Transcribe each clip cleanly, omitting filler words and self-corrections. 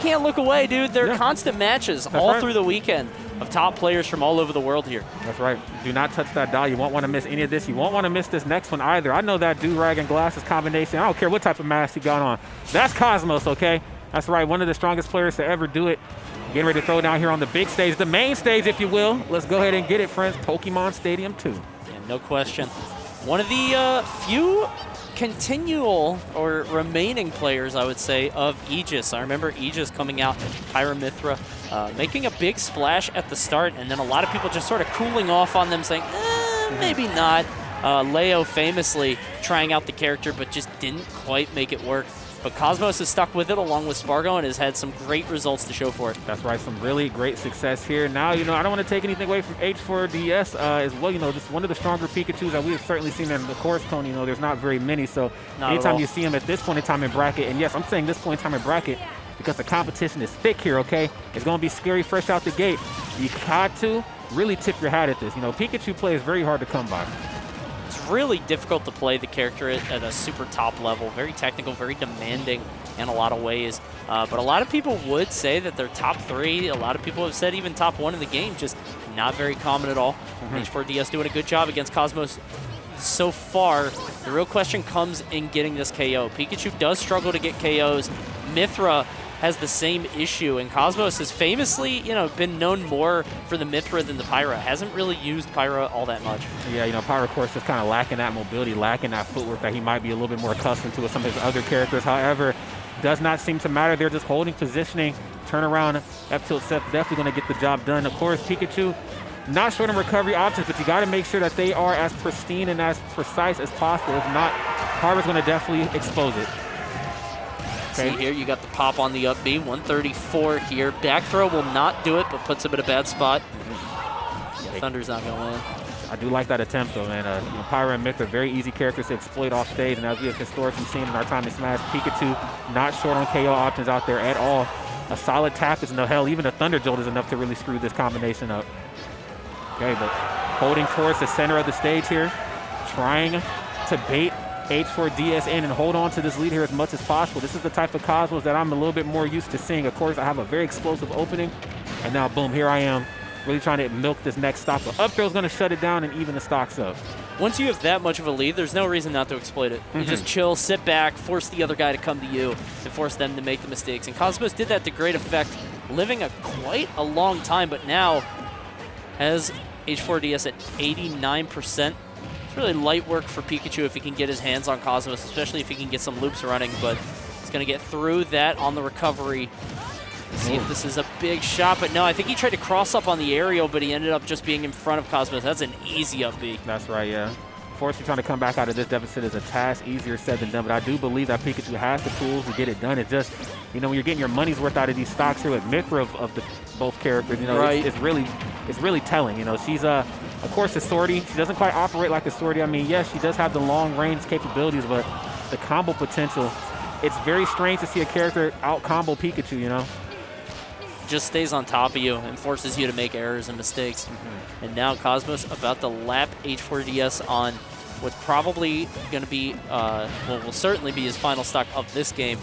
can't look away, dude. There are constant matches all through the weekend of top players from all over the world here. That's right. Do not touch that dial. You won't want to miss any of this. You won't want to miss this next one either. I know that do-rag and glasses combination. I don't care what type of mask you got on. That's Cosmos, okay? That's right. One of the strongest players to ever do it. Getting ready to throw down here on the big stage, the main stage, if you will. Let's go ahead and get it, friends. Pokemon Stadium 2. Yeah, no question. One of the few continual or remaining players, I would say, of Aegis. I remember Aegis coming out, Pyra Mythra, making a big splash at the start, and then a lot of people just sort of cooling off on them, saying, maybe not. Leo famously trying out the character, but just didn't quite make it work. But Cosmos has stuck with it along with Spargo and has had some great results to show for it. That's right, some really great success here. Now, you know, I don't want to take anything away from H4DS as well. You know, just one of the stronger Pikachus that we've certainly seen in the course cone. You know, there's not very many. So anytime you see him at this point in time in bracket, and yes, I'm saying this point in time in bracket because the competition is thick here, okay? It's going to be scary fresh out the gate. You got to really tip your hat at this. You know, Pikachu play is very hard to come by. It's really difficult to play the character at a super top level. Very technical, very demanding in a lot of ways. But a lot of people would say that they're top 3. A lot of people have said even top 1 in the game. Just not very common at all. H4DS doing a good job against Cosmos so far. The real question comes in getting this KO. Pikachu does struggle to get KOs. Mythra has the same issue, and Cosmos has famously, you know, been known more for the Mythra than the Pyra. Hasn't really used Pyra all that much. Yeah, you know, Pyra, of course, is kind of lacking that mobility, lacking that footwork that he might be a little bit more accustomed to with some of his other characters. However, does not seem to matter. They're just holding positioning, turn around, F-tilt set, definitely going to get the job done. Of course, Pikachu, not short on recovery options, but you got to make sure that they are as pristine and as precise as possible. If not, Pyra's going to definitely expose it. See here, you got the pop on the up B, 134 here. Back throw will not do it, but puts him in a bad spot. Yeah, Thunder's not going to win. I do like that attempt, though, man. You know, Pyra and Myth are very easy characters to exploit off stage, and as we have historically seen in our time in Smash, Pikachu not short on KO options out there at all. A solid tap is no hell. Even a Thunder Jolt is enough to really screw this combination up. Okay, but holding towards the center of the stage here, trying to bait H4DS in and hold on to this lead here as much as possible. This is the type of Cosmos that I'm a little bit more used to seeing. Of course, I have a very explosive opening, and now, boom, here I am, really trying to milk this next stock. But up throw's going to shut it down and even the stocks up. Once you have that much of a lead, there's no reason not to exploit it. You just chill, sit back, force the other guy to come to you, and force them to make the mistakes. And Cosmos did that to great effect, living quite a long time, but now has H4DS at 89%. It's really light work for Pikachu if he can get his hands on Cosmos, especially if he can get some loops running, but he's going to get through that on the recovery. See if this is a big shot, but no, I think he tried to cross up on the aerial, but he ended up just being in front of Cosmos. That's an easy up B. That's right, yeah. Fortunately, trying to come back out of this deficit is a task easier said than done, but I do believe that Pikachu has the tools to get it done. It just, you know, when you're getting your money's worth out of these stocks here with Mythra of the both characters, you know, it's really telling. You know, she's of course a Swordy. She doesn't quite operate like a Swordy. I mean, yes, she does have the long range capabilities, but the combo potential, it's very strange to see a character out combo Pikachu, you know. Just stays on top of you and forces you to make errors and mistakes. And now Cosmos about to lap H4DS on what's probably going to be, will certainly be his final stock of this game.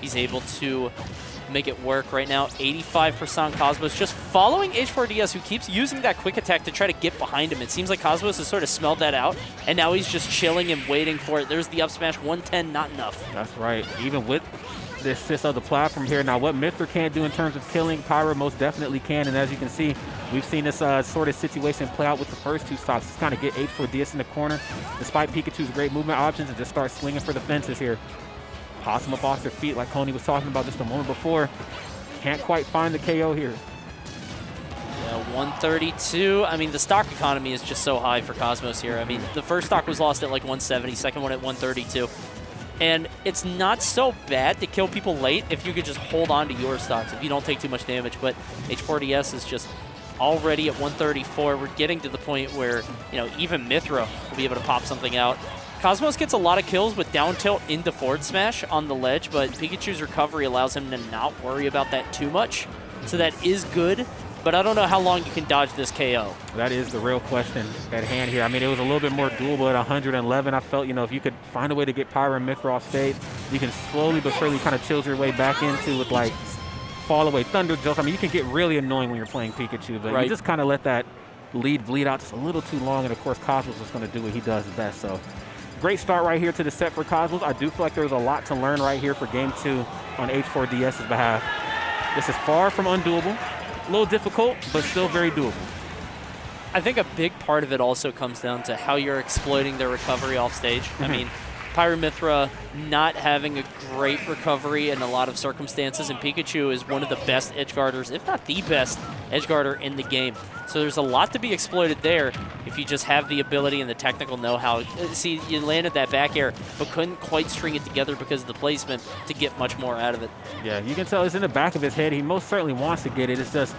He's able to make it work right now. 85% Cosmos, just following H4DS, who keeps using that quick attack to try to get behind him. It seems like Cosmos has sort of smelled that out, and now he's just chilling and waiting for it. There's the up smash, 110, not enough. That's right. Even with the assist of the platform here. Now, what Mythra can't do in terms of killing, Pyra most definitely can. And as you can see, we've seen this sort of situation play out with the first two stocks. Just kind of get H4DS in the corner, despite Pikachu's great movement options, and just start swinging for the fences here. Toss him up off their feet like Coney was talking about just a moment before. Can't quite find the KO here. Yeah, 132. I mean, the stock economy is just so high for Cosmos here. I mean, the first stock was lost at like 170, second one at 132. And it's not so bad to kill people late if you could just hold on to your stocks, if you don't take too much damage. But H4DS is just already at 134. We're getting to the point where, you know, even Mythra will be able to pop something out. Cosmos gets a lot of kills with down tilt into forward smash on the ledge, but Pikachu's recovery allows him to not worry about that too much. So that is good, but I don't know how long you can dodge this KO. That is the real question at hand here. I mean, it was a little bit more doable at 111. I felt, you know, if you could find a way to get Pyra and Mythra off stage, you can slowly but surely kind of chill your way back into with like fall away thunder jokes. I mean, you can get really annoying when you're playing Pikachu, but you just kind of let that lead bleed out just a little too long, and of course Cosmos is going to do what he does best. So great start right here to the set for Cosmos. I do feel like there was a lot to learn right here for game 2 on H4DS's behalf. This is far from undoable. A little difficult, but still very doable. I think a big part of it also comes down to how you're exploiting their recovery off stage. I mean, Pyra Mythra not having a great recovery in a lot of circumstances, and Pikachu is one of the best edge guarders, if not the best edge guarder in the game. So there's a lot to be exploited there if you just have the ability and the technical know-how. See, you landed that back air, but couldn't quite string it together because of the placement to get much more out of it. Yeah, you can tell it's in the back of his head. He most certainly wants to get it. It's just,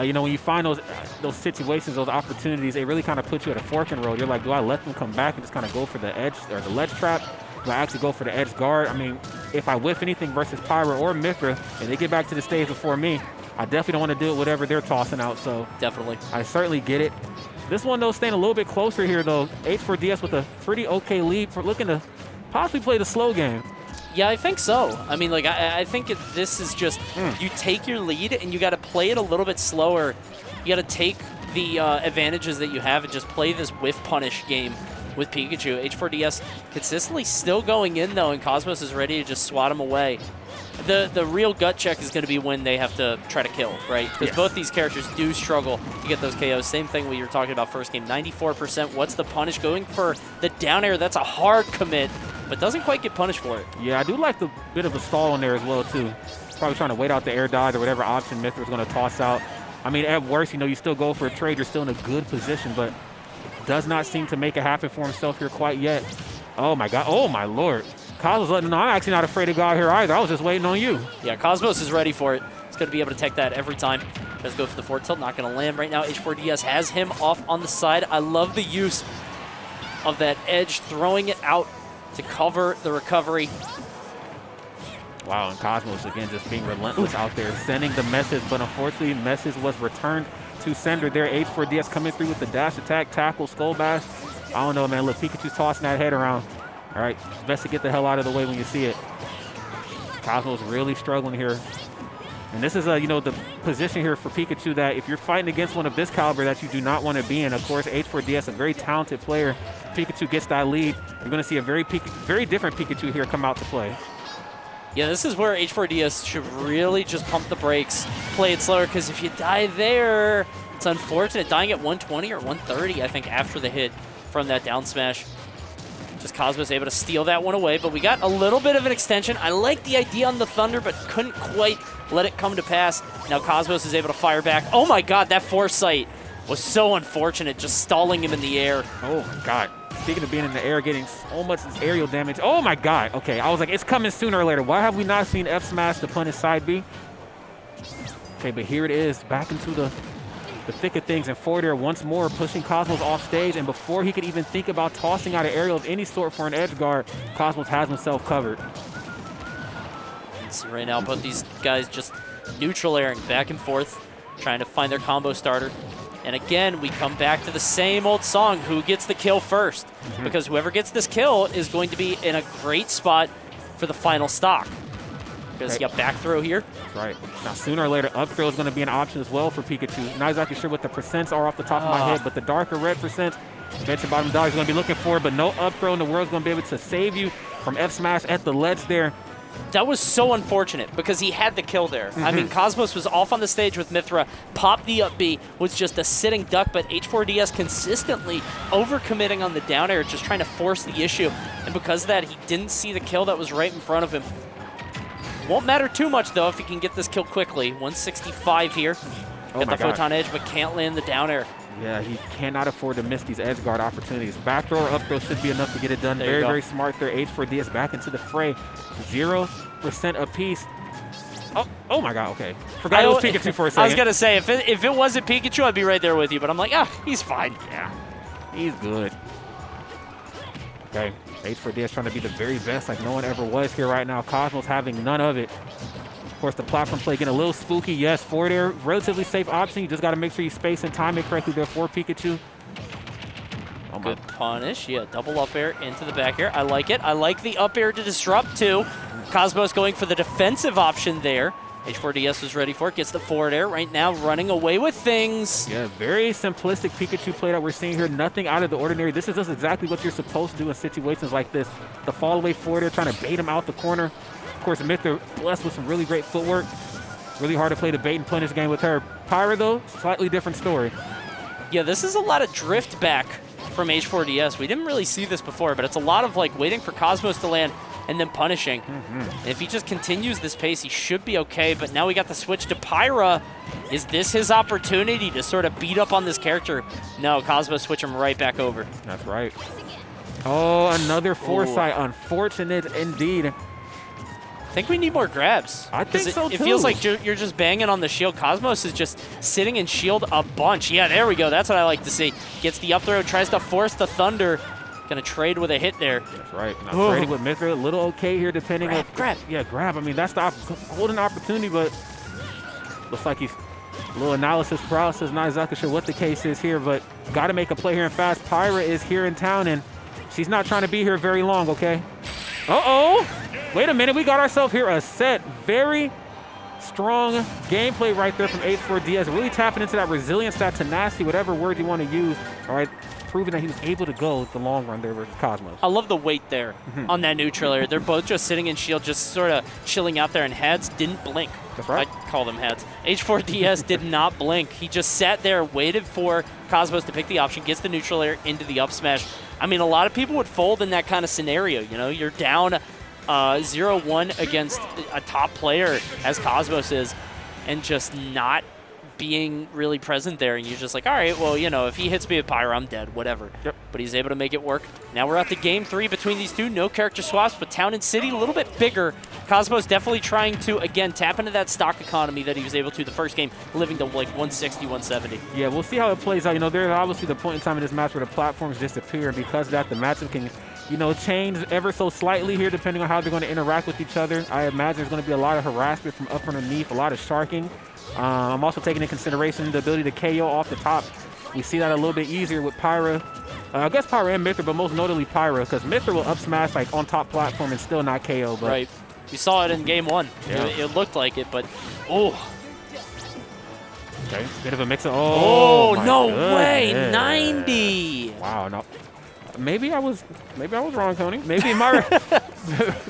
you know, when you find those situations, those opportunities, it really kind of puts you at a fork in the road. You're like, do I let them come back and just kind of go for the edge or the ledge trap? Do I actually go for the edge guard? I mean, if I whiff anything versus Pyra or Mythra and they get back to the stage before me, I definitely don't want to do it whatever they're tossing out. So definitely, I certainly get it. This one, though, staying a little bit closer here, though. H4DS with a pretty okay lead for looking to possibly play the slow game. Yeah, I think so. I mean, like, I think this is just, you take your lead and you got to play it a little bit slower. You got to take the advantages that you have and just play this whiff punish game with Pikachu. H4DS consistently still going in, though, and Cosmos is ready to just swat him away. The real gut check is going to be when they have to try to kill, right? Because both these characters do struggle to get those KOs. Same thing we were talking about first game, 94%. What's the punish? Going for the down air, that's a hard commit, but doesn't quite get punished for it. Yeah, I do like the bit of a stall in there as well, too. Probably trying to wait out the air dodge or whatever option Mythra is going to toss out. I mean, at worst, you know, you still go for a trade. You're still in a good position, but does not seem to make it happen for himself here quite yet. Oh, my God. Oh, my Lord. Cosmos letting him know, I'm actually not afraid to go out here either. I was just waiting on you. Yeah, Cosmos is ready for it. He's going to be able to take that every time. Let's go for the forward tilt. Not going to land right now. H4DS has him off on the side. I love the use of that edge, throwing it out to cover the recovery. Wow, and Cosmos, again, just being relentless out there, sending the message, but unfortunately, message was returned to sender there. H4DS coming through with the dash attack, tackle, skull bash. I don't know, man. Look, Pikachu's tossing that head around. All right, it's best to get the hell out of the way when you see it. Cosmos really struggling here. And this is, you know, the position here for Pikachu that if you're fighting against one of this caliber that you do not want to be in, of course, H4DS, a very talented player. Pikachu gets that lead. You're going to see a very different Pikachu here come out to play. Yeah, this is where H4DS should really just pump the brakes, play it slower, because if you die there, it's unfortunate. Dying at 120 or 130, I think, after the hit from that down smash. Just Cosmos able to steal that one away, but we got a little bit of an extension. I like the idea on the Thunder, but couldn't quite let it come to pass. Now Cosmos is able to fire back. Oh my God, that foresight was so unfortunate, just stalling him in the air. Oh my God. Speaking of being in the air, getting so much aerial damage. Oh my God. Okay, I was like, it's coming sooner or later. Why have we not seen F smash to punish side B? Okay, but here it is, back into the thick of things, and forward air once more, pushing Cosmos off stage, and before he could even think about tossing out an aerial of any sort for an edge guard, Cosmos has himself covered. So right now, both these guys just neutral airing back and forth, trying to find their combo starter. And again, we come back to the same old song, who gets the kill first? Because whoever gets this kill is going to be in a great spot for the final stock. Because you got back throw here. That's right. Now, sooner or later, up throw is going to be an option as well for Pikachu. Not exactly sure what the percents are off the top of my head, but the darker red percent, bet your bottom dollar is going to be looking for, but no up throw in the world is going to be able to save you from F smash at the ledge there. That was so unfortunate because he had the kill there. I mean, Cosmos was off on the stage with Mythra, popped the up B, was just a sitting duck, but H4DS consistently overcommitting on the down air, just trying to force the issue. And because of that, he didn't see the kill that was right in front of him. Won't matter too much, though, if he can get this kill quickly. 165 here. Got the photon edge, but can't land the down air. Yeah, he cannot afford to miss these edge guard opportunities. Back throw or up throw should be enough to get it done. Very, very smart there. H4DS back into the fray. 0% apiece. Oh my God, okay. Forgot it was Pikachu for a second. I was going to say, if it wasn't Pikachu, I'd be right there with you. But I'm like, he's fine. Yeah, he's good. Okay, H4DS trying to be the very best like no one ever was here right now. Cosmos having none of it. Of course, the platform play getting a little spooky. Yes, forward air, relatively safe option. You just got to make sure you space and time it correctly there for Pikachu. Oh, good punish. Yeah, double up air into the back air. I like it. I like the up air to disrupt, too. Cosmos going for the defensive option there. H4DS is ready for it, gets the forward air right now, running away with things. Yeah, very simplistic Pikachu play that we're seeing here. Nothing out of the ordinary. This is just exactly what you're supposed to do in situations like this. The fall away forward air, trying to bait him out the corner. Of course, Mythra blessed with some really great footwork. Really hard to play the bait and punish game with her. Pyra, though, slightly different story. Yeah, this is a lot of drift back from H4DS. We didn't really see this before, but it's a lot of like waiting for Cosmos to land and then punishing. If he just continues this pace, he should be okay, but now we got the switch to Pyra. Is this his opportunity to sort of beat up on this character? No, Cosmos switch him right back over. That's right. Oh, another foresight. Unfortunate indeed. I think we need more grabs. I think so, too. It feels like you're just banging on the shield. Cosmos is just sitting in shield a bunch. Yeah, there we go. That's what I like to see. Gets the up throw, tries to force the Thunder. Gonna trade with a hit there. That's right. Now trading with Mythra, a little okay here depending on... Grab. Yeah, grab. I mean, that's the golden opportunity, but looks like he's a little analysis paralysis. Not exactly sure what the case is here, but got to make a play here and fast. Pyra is here in town, and she's not trying to be here very long, okay? Uh-oh. Wait a minute. We got ourselves here a set. Very strong gameplay right there from H4DS. Really tapping into that resilience, that tenacity, whatever word you want to use. All right. Proving that he was able to go the long run there versus Cosmos. I love the weight there on that neutral air. They're both just sitting in shield, just sort of chilling out there, and Heads didn't blink. That's right. I call them Heads. H4DS did not blink. He just sat there, waited for Cosmos to pick the option, gets the neutral air into the up smash. I mean, a lot of people would fold in that kind of scenario. You know, you're down 0-1 against a top player as Cosmos is, and just not being really present there, and you're just like, all right, well, you know, if he hits me with Pyra, I'm dead, whatever. Yep. But he's able to make it work. Now we're at the game 3 between these two. No character swaps, but Town and City a little bit bigger. Cosmos definitely trying to, again, tap into that stock economy that he was able to the first game, living to like 160, 170. Yeah, we'll see how it plays out. You know, there's obviously the point in time in this match where the platforms disappear, and because of that, the matchup can, you know, change ever so slightly here depending on how they're going to interact with each other. I imagine there's going to be a lot of harassment from up underneath, a lot of sharking. I'm also taking into consideration the ability to KO off the top. We see that a little bit easier with Pyra. I guess Pyra and Mythra, but most notably Pyra, because Mythra will up smash like on top platform and still not KO. But right. You saw it in game 1. Yeah. It looked like it, but oh. Okay, bit of a mix-up. Oh, no goodness. way, 90. Wow, no. Maybe I was wrong, Tony. Maybe my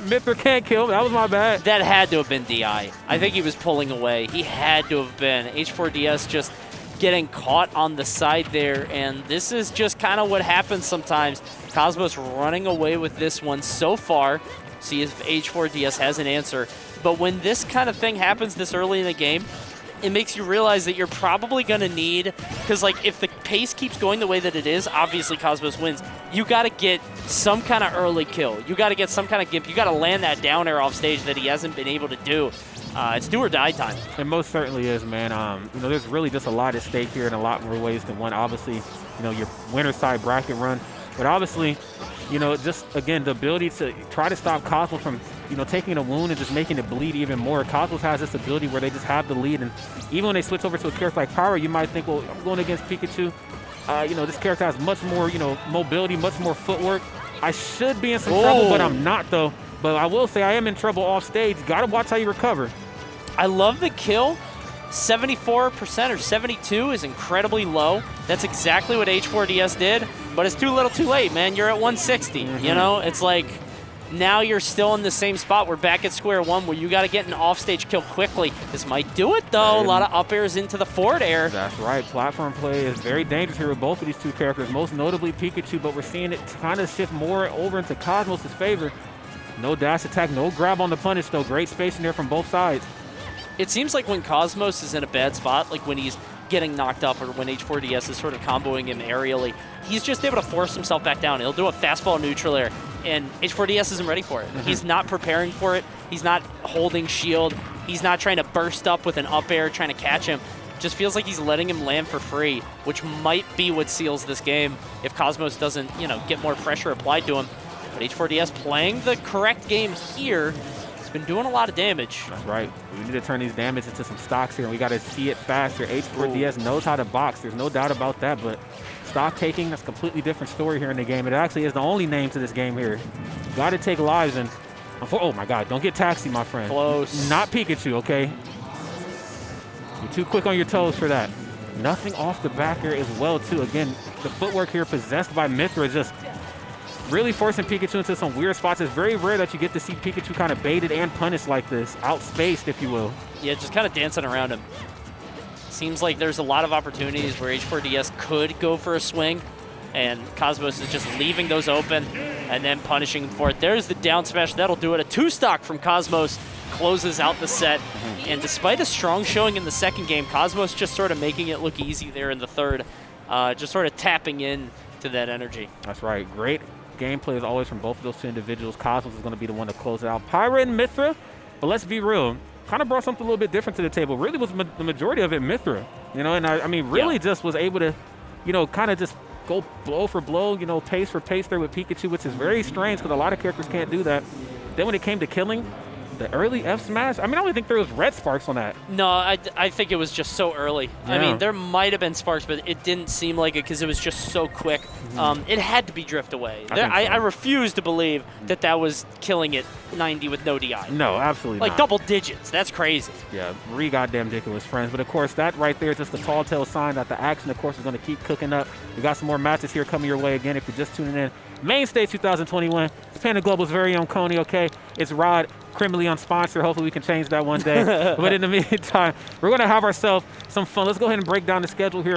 Mythra can't kill. That was my bad. That had to have been DI. I think he was pulling away. He had to have been. H4DS just getting caught on the side there, and this is just kind of what happens sometimes. Cosmos running away with this one so far. See if H4DS has an answer. But when this kind of thing happens this early in the game, it makes you realize that you're probably going to need, because like if the pace keeps going the way that it is, obviously Cosmos wins. You got to get some kind of early kill. You got to get some kind of gimp. You got to land that down air off stage that he hasn't been able to do. It's do or die time. It most certainly is, man. You know, there's really just a lot at stake here in a lot more ways than one. Obviously, you know, your winner side bracket run, but obviously, you know, just again, the ability to try to stop Cosmos from, you know, taking a wound and just making it bleed even more. Cosmos has this ability where they just have the lead, and even when they switch over to a character like Pyra, you might think, well, I'm going against Pikachu. You know, this character has much more, you know, mobility, much more footwork. I should be in some trouble, but I'm not, though. But I will say I am in trouble off stage. Got to watch how you recover. I love the kill. 74% or 72 is incredibly low. That's exactly what H4DS did, but it's too little too late, man. You're at 160, you know? It's like now you're still in the same spot. We're back at square one where you got to get an offstage kill quickly. This might do it, though. A lot of up airs into the forward air. That's right. Platform play is very dangerous here with both of these two characters, most notably Pikachu, but we're seeing it kind of shift more over into Cosmos' favor. No dash attack, no grab on the punish, though. Great spacing there from both sides. It seems like when Cosmos is in a bad spot, like when he's getting knocked up or when H4DS is sort of comboing him aerially, he's just able to force himself back down. He'll do a fastball neutral air, and H4DS isn't ready for it. He's not preparing for it. He's not holding shield. He's not trying to burst up with an up air, trying to catch him. Just feels like he's letting him land for free, which might be what seals this game if Cosmos doesn't, you know, get more pressure applied to him. But H4DS playing the correct game here. Been doing a lot of damage. That's right. We need to turn these damage into some stocks here, and we got to see it faster. H4DS knows how to box. There's no doubt about that, but stock taking, that's a completely different story here in the game. It actually is the only name to this game here. Got to take lives, and oh my God, don't get taxi, my friend. Close. Not Pikachu, okay? You're too quick on your toes for that. Nothing off the back here as well, too. Again, the footwork here possessed by Mythra is just really forcing Pikachu into some weird spots. It's very rare that you get to see Pikachu kind of baited and punished like this, outspaced, if you will. Yeah, just kind of dancing around him. Seems like there's a lot of opportunities where H4DS could go for a swing, and Cosmos is just leaving those open and then punishing him for it. There's the down smash. That'll do it. A 2-stock from Cosmos closes out the set. And despite a strong showing in the second game, Cosmos just sort of making it look easy there in the third, just sort of tapping in to that energy. That's right. Great gameplay as always from both of those two individuals. Cosmos is going to be the one to close it out. Pyra and Mythra, but let's be real, kind of brought something a little bit different to the table. Really was the majority of it Mythra, you know, and I mean, really just was able to, you know, kind of just go blow for blow, you know, pace for pace there with Pikachu, which is very strange because a lot of characters can't do that. Then when it came to killing, the early F smash, I mean, I don't even think there was red sparks on that. No, I think it was just so early. Yeah. I mean, there might have been sparks, but it didn't seem like it because it was just so quick. It had to be drift away. I refuse to believe that that was killing it 90 with no DI. No, absolutely like not. Double digits. That's crazy. Yeah, goddamn ridiculous, friends. But of course, that right there is just a tall tale sign that the action, of course, is going to keep cooking up. We got some more matches here coming your way again if you're just tuning in. Mainstage 2021. It's Panda Global's very own Coney, okay? It's Rod, criminally unsponsored. Hopefully we can change that one day. But in the meantime, we're going to have ourselves some fun. Let's go ahead and break down the schedule here.